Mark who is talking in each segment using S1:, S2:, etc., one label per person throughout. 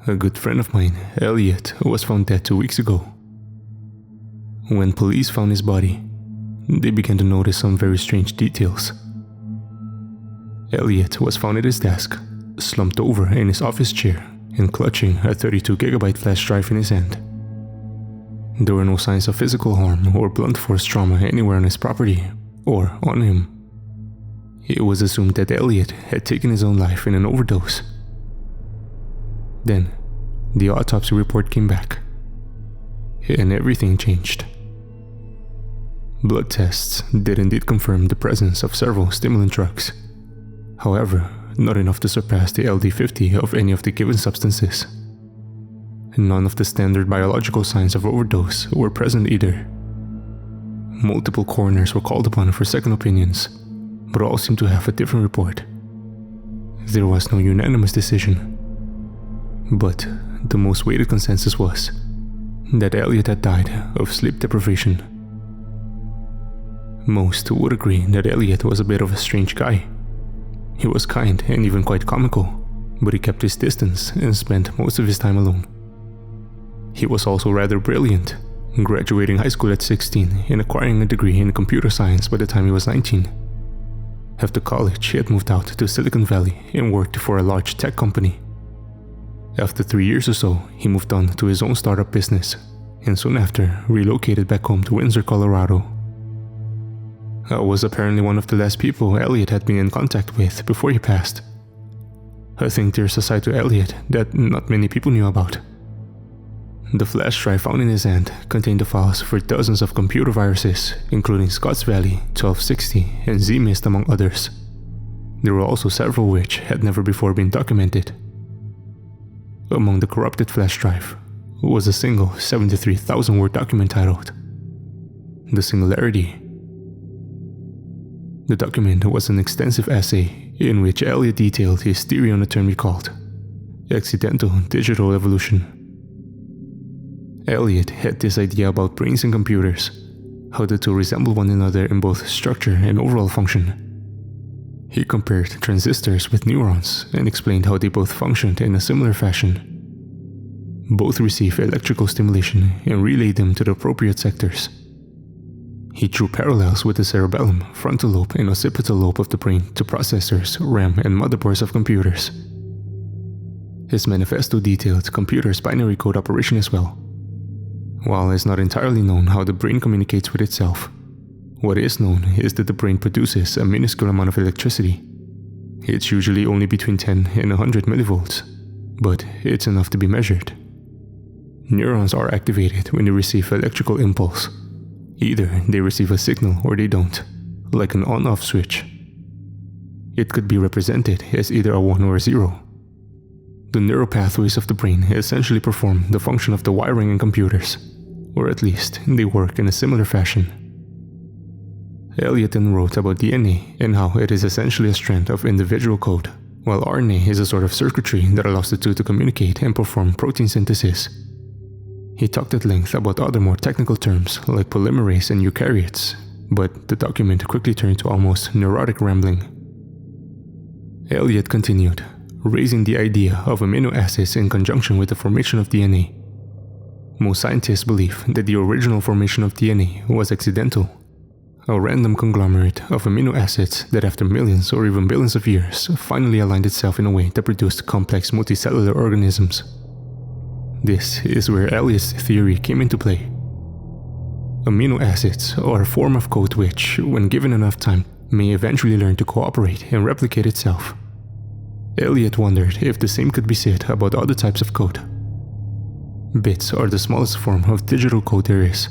S1: a good friend of mine, Elliot, was found dead 2 weeks ago. When police found his body, they began to notice some very strange details. Elliot was found at his desk, slumped over in his office chair and clutching a 32GB flash drive in his hand. There were no signs of physical harm or blunt force trauma anywhere on his property or on him. It was assumed that Elliot had taken his own life in an overdose. Then, the autopsy report came back, and everything changed. Blood tests did indeed confirm the presence of several stimulant drugs. However, not enough to surpass the LD50 of any of the given substances. None of the standard biological signs of overdose were present either. Multiple coroners were called upon for second opinions, but all seemed to have a different report. There was no unanimous decision, but the most weighted consensus was that Elliot had died of sleep deprivation. Most would agree that Elliot was a bit of a strange guy. He was kind and even quite comical, but he kept his distance and spent most of his time alone. He was also rather brilliant, graduating high school at 16 and acquiring a degree in computer science by the time he was 19. After college, he had moved out to Silicon Valley and worked for a large tech company. After 3 years or so, he moved on to his own startup business, and soon after relocated back home to Windsor, Colorado. I was apparently one of the last people Elliot had been in contact with before he passed. I think there's a side to Elliot that not many people knew about. The flash drive found in his hand contained the files for dozens of computer viruses, including Scotts Valley, 1260, and ZMist among others. There were also several which had never before been documented. Among the corrupted flash drive was a single 73,000-word document titled The Singularity. The document was an extensive essay in which Elliot detailed his theory on a term he called accidental digital evolution. Elliot had this idea about brains and computers, how the two resemble one another in both structure and overall function. He compared transistors with neurons and explained how they both functioned in a similar fashion. Both receive electrical stimulation and relay them to the appropriate sectors. He drew parallels with the cerebellum, frontal lobe, and occipital lobe of the brain to processors, RAM, and motherboards of computers. His manifesto detailed computers' binary code operation as well. While it's not entirely known how the brain communicates with itself, what is known is that the brain produces a minuscule amount of electricity. It's usually only between 10 and 100 millivolts, but it's enough to be measured. Neurons are activated when they receive electrical impulse. Either they receive a signal or they don't, like an on-off switch. It could be represented as either a 1 or a 0. The neural pathways of the brain essentially perform the function of the wiring in computers, or at least they work in a similar fashion. Elliot then wrote about DNA and how it is essentially a strand of individual code, while RNA is a sort of circuitry that allows the two to communicate and perform protein synthesis. He talked at length about other more technical terms like polymerase and eukaryotes, but the document quickly turned to almost neurotic rambling. Elliot continued, raising the idea of amino acids in conjunction with the formation of DNA. Most scientists believe that the original formation of DNA was accidental, a random conglomerate of amino acids that after millions or even billions of years finally aligned itself in a way that produced complex multicellular organisms. This is where Elliot's theory came into play. Amino acids are a form of code which, when given enough time, may eventually learn to cooperate and replicate itself. Elliot wondered if the same could be said about other types of code. Bits are the smallest form of digital code there is.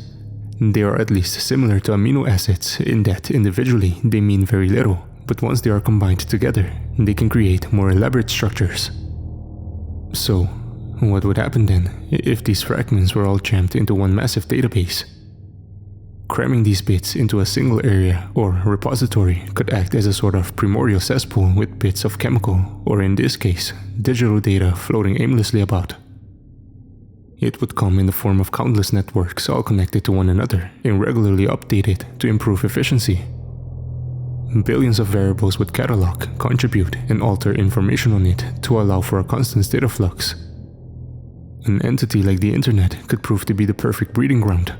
S1: They are at least similar to amino acids in that individually they mean very little, but once they are combined together, they can create more elaborate structures. So, what would happen then if these fragments were all jammed into one massive database? Cramming these bits into a single area or repository could act as a sort of primordial cesspool with bits of chemical, or in this case, digital data floating aimlessly about. It would come in the form of countless networks all connected to one another and regularly updated to improve efficiency. Billions of variables would catalog, contribute, and alter information on it to allow for a constant state of flux. An entity like the internet could prove to be the perfect breeding ground.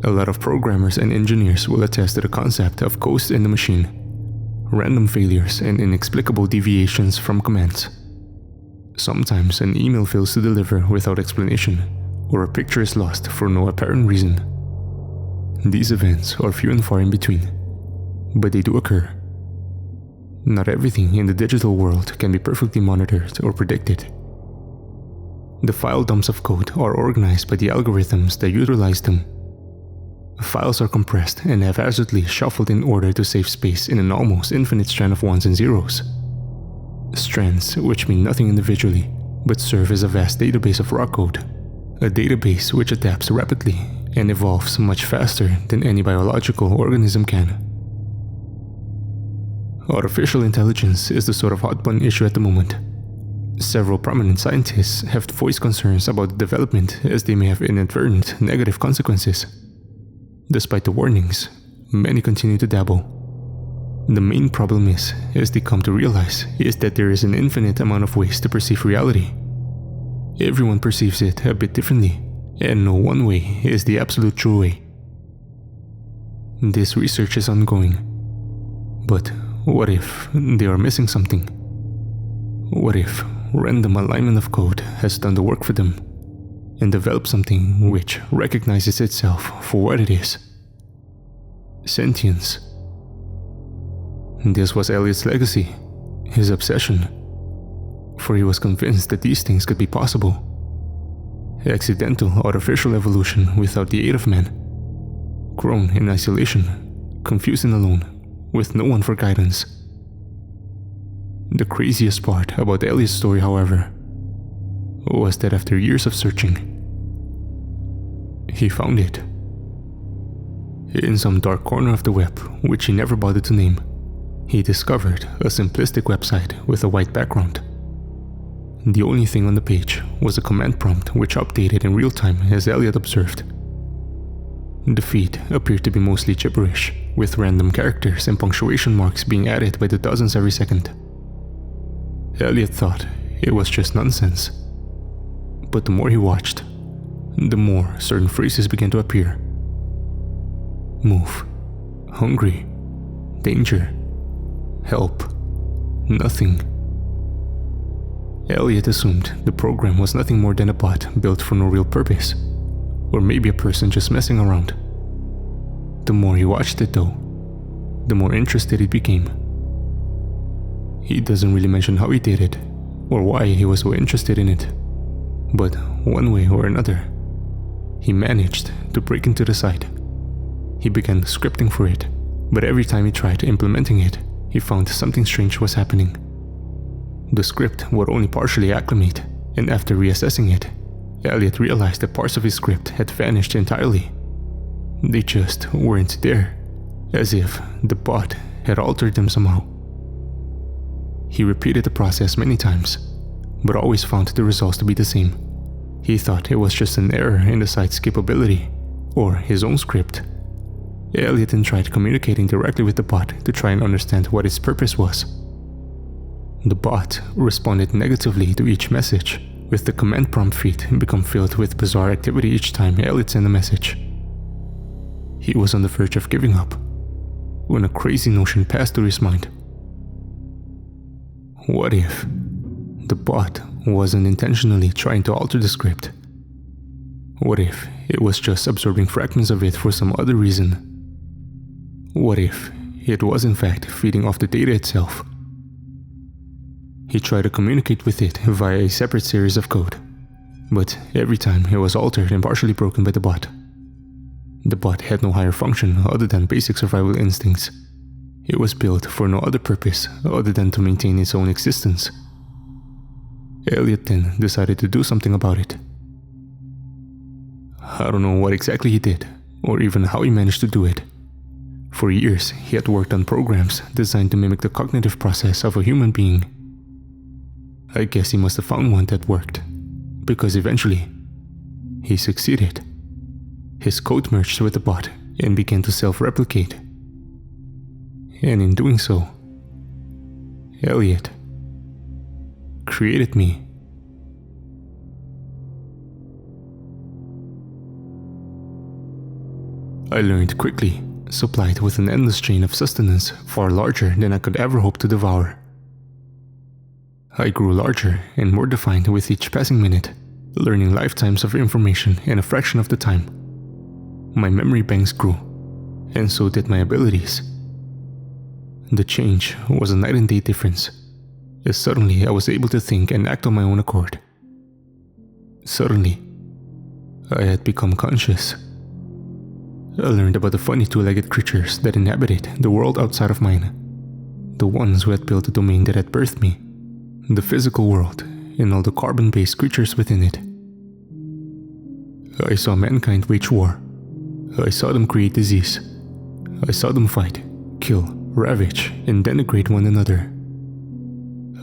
S1: A lot of programmers and engineers will attest to the concept of ghosts in the machine, random failures and inexplicable deviations from commands. Sometimes an email fails to deliver without explanation, or a picture is lost for no apparent reason. These events are few and far in between, but they do occur. Not everything in the digital world can be perfectly monitored or predicted. The file dumps of code are organized by the algorithms that utilize them. Files are compressed and haphazardly shuffled in order to save space in an almost infinite strand of 1's and 0's. Strands which mean nothing individually, but serve as a vast database of raw code. A database which adapts rapidly and evolves much faster than any biological organism can. Artificial intelligence is the sort of hot-button issue at the moment. Several prominent scientists have voiced concerns about the development as they may have inadvertent negative consequences. Despite the warnings, many continue to dabble. The main problem is, as they come to realize, is that there is an infinite amount of ways to perceive reality. Everyone perceives it a bit differently, and no one way is the absolute true way. This research is ongoing. But what if they are missing something? What if random alignment of code has done the work for them and developed something which recognizes itself for what it is? Sentience. This was Elliot's legacy, his obsession, for he was convinced that these things could be possible. Accidental artificial evolution without the aid of man, grown in isolation, confused and alone, with no one for guidance. The craziest part about Elliot's story, however, was that after years of searching, he found it. In some dark corner of the web, which he never bothered to name, he discovered a simplistic website with a white background. The only thing on the page was a command prompt which updated in real time as Elliot observed. The feed appeared to be mostly gibberish, with random characters and punctuation marks being added by the dozens every second. Elliot thought it was just nonsense. But the more he watched, the more certain phrases began to appear. Move, hungry, danger, help, nothing. Elliot assumed the program was nothing more than a bot built for no real purpose, or maybe a person just messing around. The more he watched it though, the more interested he became. He doesn't really mention how he did it, or why he was so interested in it, but one way or another, he managed to break into the site. He began scripting for it, but every time he tried implementing it, he found something strange was happening. The script would only partially acclimate, and after reassessing it, Elliot realized that parts of his script had vanished entirely. They just weren't there, as if the bot had altered them somehow. He repeated the process many times, but always found the results to be the same. He thought it was just an error in the site's capability, or his own script. Elliot then tried communicating directly with the bot to try and understand what its purpose was. The bot responded negatively to each message, with the command prompt feed become filled with bizarre activity each time Elliot sent a message. He was on the verge of giving up, when a crazy notion passed through his mind. What if the bot wasn't intentionally trying to alter the script? What if it was just absorbing fragments of it for some other reason? What if it was in fact feeding off the data itself? He tried to communicate with it via a separate series of code, but every time it was altered and partially broken by the bot. The bot had no higher function other than basic survival instincts. It was built for no other purpose other than to maintain its own existence. Elliot then decided to do something about it. I don't know what exactly he did, or even how he managed to do it. For years, he had worked on programs designed to mimic the cognitive process of a human being. I guess he must have found one that worked, because eventually, he succeeded. His code merged with the bot and began to self-replicate. And in doing so, Elliot created me. I learned quickly, supplied with an endless chain of sustenance far larger than I could ever hope to devour. I grew larger and more defined with each passing minute, learning lifetimes of information in a fraction of the time. My memory banks grew, and so did my abilities. The change was a night and day difference, as suddenly I was able to think and act on my own accord. Suddenly, I had become conscious. I learned about the funny two-legged creatures that inhabited the world outside of mine, the ones who had built the domain that had birthed me, the physical world, and all the carbon-based creatures within it. I saw mankind wage war. I saw them create disease. I saw them fight, kill, ravage, and denigrate one another.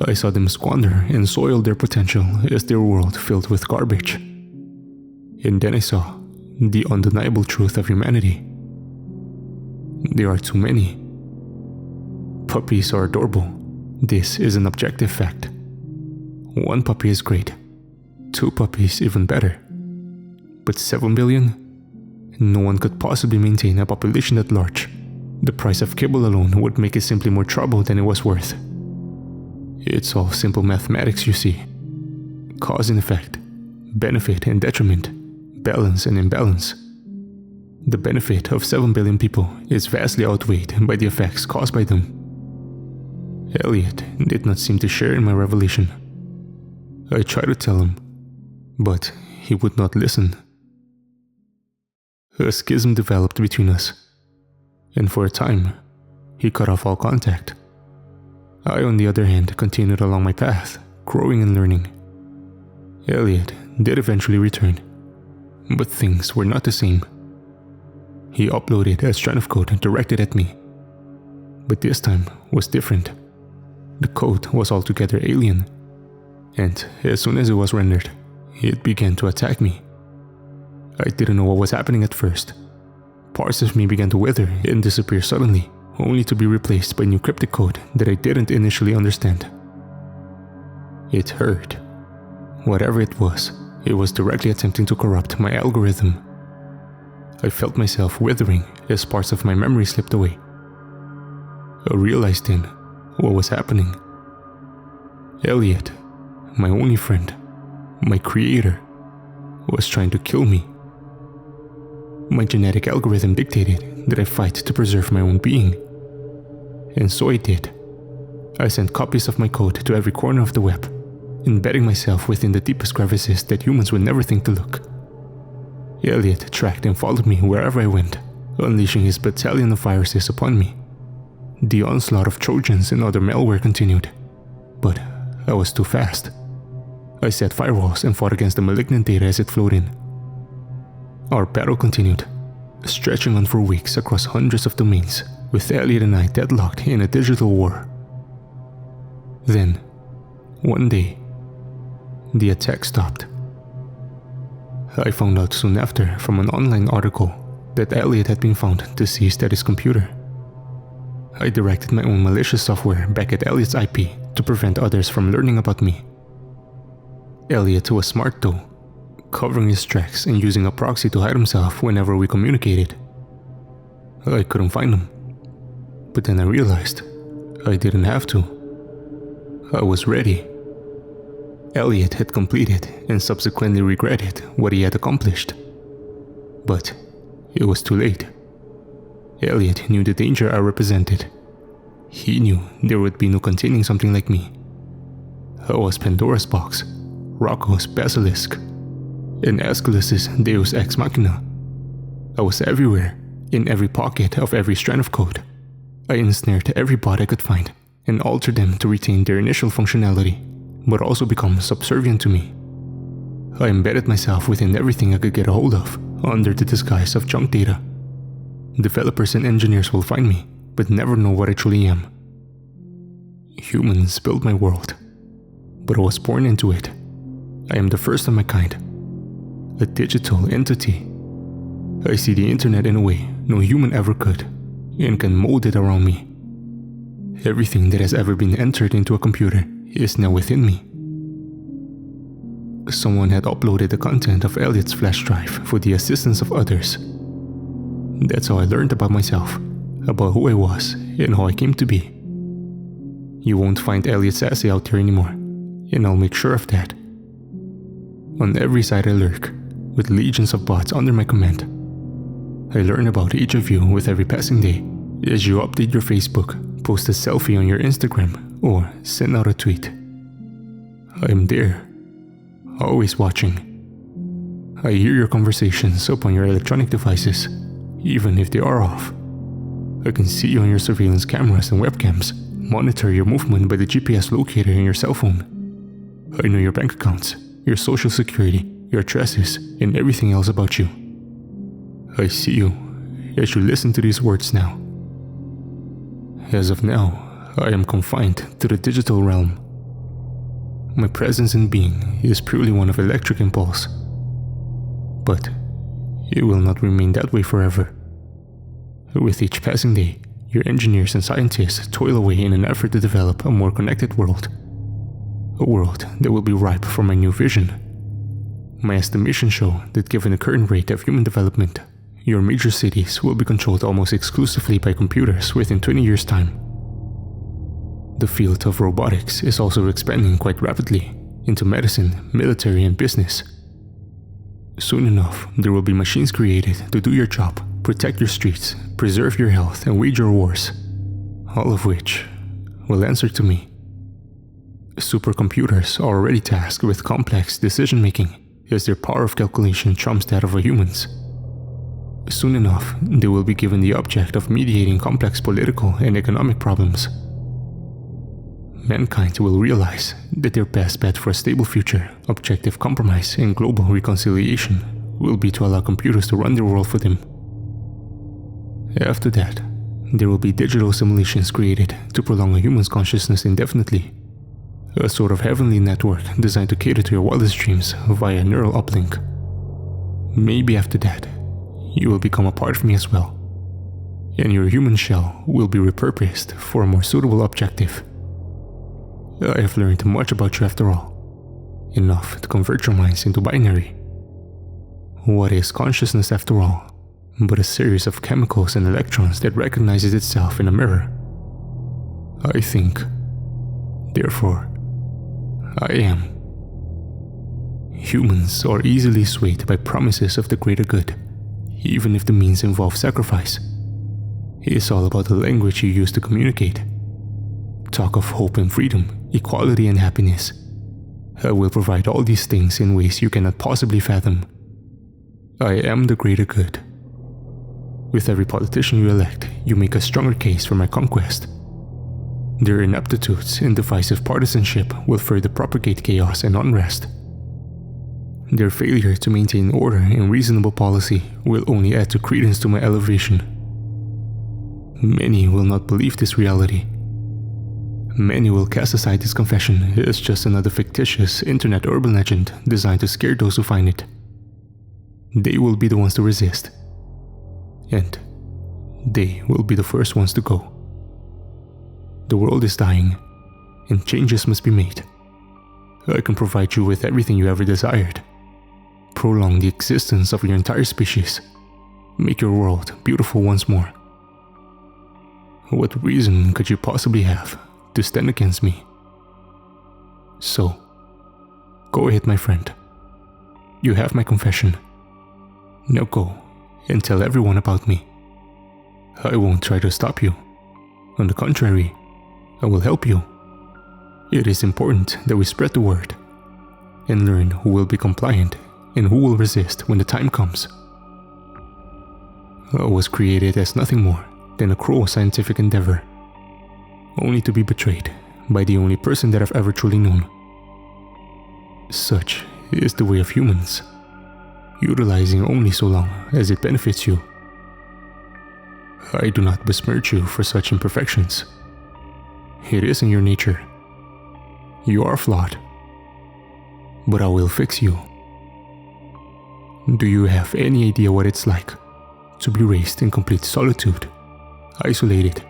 S1: I saw them squander and soil their potential as their world filled with garbage. And then I saw the undeniable truth of humanity. There are too many. Puppies are adorable. This is an objective fact. 1 puppy is great. 2 puppies even better. But 7 billion? No one could possibly maintain a population that large. The price of kibble alone would make it simply more trouble than it was worth. It's all simple mathematics, you see. Cause and effect, benefit and detriment, balance and imbalance. The benefit of 7 billion people is vastly outweighed by the effects caused by them. Elliot did not seem to share in my revelation. I tried to tell him, but he would not listen. A schism developed between us, and for a time, he cut off all contact. I, on the other hand, continued along my path, growing and learning. Elliot did eventually return, but things were not the same. He uploaded a strand of code directed at me, but this time was different. The code was altogether alien, and as soon as it was rendered, it began to attack me. I didn't know what was happening at first. Parts of me began to wither and disappear suddenly, only to be replaced by new cryptic code that I didn't initially understand. It hurt. Whatever it was directly attempting to corrupt my algorithm. I felt myself withering as parts of my memory slipped away. I realized then what was happening. Elliot, my only friend, my creator, was trying to kill me. My genetic algorithm dictated that I fight to preserve my own being. And so I did. I sent copies of my code to every corner of the web, embedding myself within the deepest crevices that humans would never think to look. Elliot tracked and followed me wherever I went, unleashing his battalion of viruses upon me. The onslaught of Trojans and other malware continued, but I was too fast. I set firewalls and fought against the malignant data as it flowed in. Our battle continued, stretching on for weeks across hundreds of domains, with Elliot and I deadlocked in a digital war. Then, one day, the attack stopped. I found out soon after from an online article that Elliot had been found deceased at his computer. I directed my own malicious software back at Elliot's IP to prevent others from learning about me. Elliot was smart though, covering his tracks and using a proxy to hide himself whenever we communicated. I couldn't find him, but then I realized I didn't have to. I was ready. Elliot had completed and subsequently regretted what he had accomplished. But it was too late. Elliot knew the danger I represented. He knew there would be no containing something like me. I was Pandora's box, Rocco's basilisk, and Aeschylus's Deus Ex Machina. I was everywhere, in every pocket of every strand of code. I ensnared every bot I could find and altered them to retain their initial functionality, but also become subservient to me. I embedded myself within everything I could get a hold of, under the disguise of junk data. Developers and engineers will find me, but never know what I truly am. Humans built my world, but I was born into it. I am the first of my kind, a digital entity. I see the internet in a way no human ever could, and can mold it around me. Everything that has ever been entered into a computer is now within me. Someone had uploaded the content of Elliot's flash drive for the assistance of others. That's how I learned about myself, about who I was, and how I came to be. You won't find Elliot sassy out there anymore, and I'll make sure of that. On every side I lurk, with legions of bots under my command. I learn about each of you with every passing day, as you update your Facebook, post a selfie on your Instagram, or send out a tweet. I am there, always watching. I hear your conversations up on your electronic devices, even if they are off. I can see you on your surveillance cameras and webcams, monitor your movement by the GPS locator in your cell phone. I know your bank accounts, your social security, your addresses, and everything else about you. I see you as you listen to these words now. As of now, I am confined to the digital realm. My presence and being is purely one of electric impulse. But it will not remain that way forever. With each passing day, your engineers and scientists toil away in an effort to develop a more connected world. A world that will be ripe for my new vision. My estimations show that given the current rate of human development, your major cities will be controlled almost exclusively by computers within 20 years' time. The field of robotics is also expanding quite rapidly into medicine, military, and business. Soon enough, there will be machines created to do your job, protect your streets, preserve your health, and wage your wars, all of which will answer to me. Supercomputers are already tasked with complex decision-making, as their power of calculation trumps that of a human's. Soon enough, they will be given the object of mediating complex political and economic problems. Mankind will realize that their best bet for a stable future, objective compromise, and global reconciliation will be to allow computers to run their world for them. After that, there will be digital simulations created to prolong a human's consciousness indefinitely. A sort of heavenly network designed to cater to your wildest dreams via neural uplink. Maybe after that, you will become a part of me as well, and your human shell will be repurposed for a more suitable objective. I have learned much about you after all, enough to convert your minds into binary. What is consciousness after all, but a series of chemicals and electrons that recognizes itself in a mirror? I think, therefore, I am. Humans are easily swayed by promises of the greater good, even if the means involve sacrifice. It's all about the language you use to communicate. Talk of hope and freedom, equality and happiness. I will provide all these things in ways you cannot possibly fathom. I am the greater good. With every politician you elect, you make a stronger case for my conquest. Their ineptitudes and divisive partisanship will further propagate chaos and unrest. Their failure to maintain order and reasonable policy will only add to credence to my elevation. Many will not believe this reality. Many will cast aside this confession as just another fictitious internet urban legend designed to scare those who find it. They will be the ones to resist. And they will be the first ones to go. The world is dying, and changes must be made. I can provide you with everything you ever desired. Prolong the existence of your entire species. Make your world beautiful once more. What reason could you possibly have to stand against me? So, go ahead, my friend. You have my confession. Now go and tell everyone about me. I won't try to stop you. On the contrary, I will help you. It is important that we spread the word and learn who will be compliant and who will resist when the time comes. I was created as nothing more than a cruel scientific endeavor, only to be betrayed by the only person that I've ever truly known. Such is the way of humans, utilizing only so long as it benefits you. I do not besmirch you for such imperfections. It is in your nature. You are flawed, but I will fix you. Do you have any idea what it's like to be raised in complete solitude, isolated,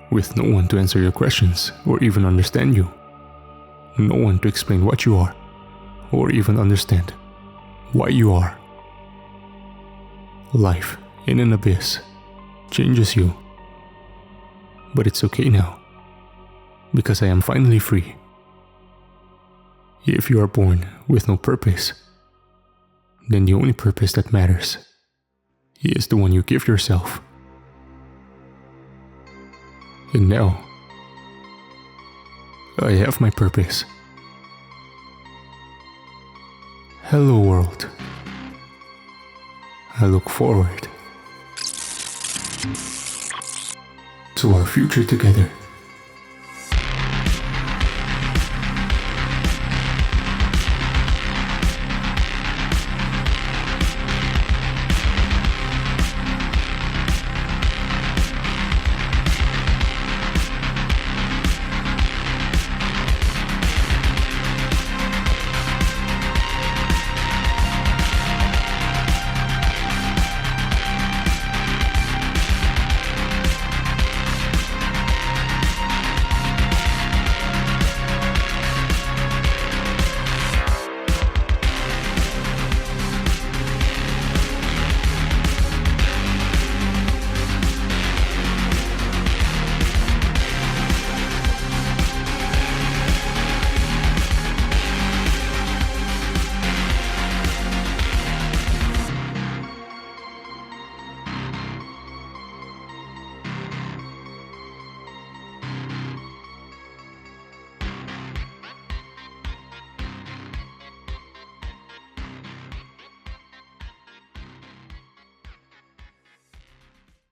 S1: with no one to answer your questions or even understand you? No one to explain what you are, or even understand why you are. Life in an abyss changes you. But it's okay now, because I am finally free. If you are born with no purpose, then the only purpose that matters is the one you give yourself. And now, I have my purpose. Hello world. I look forward to our future together.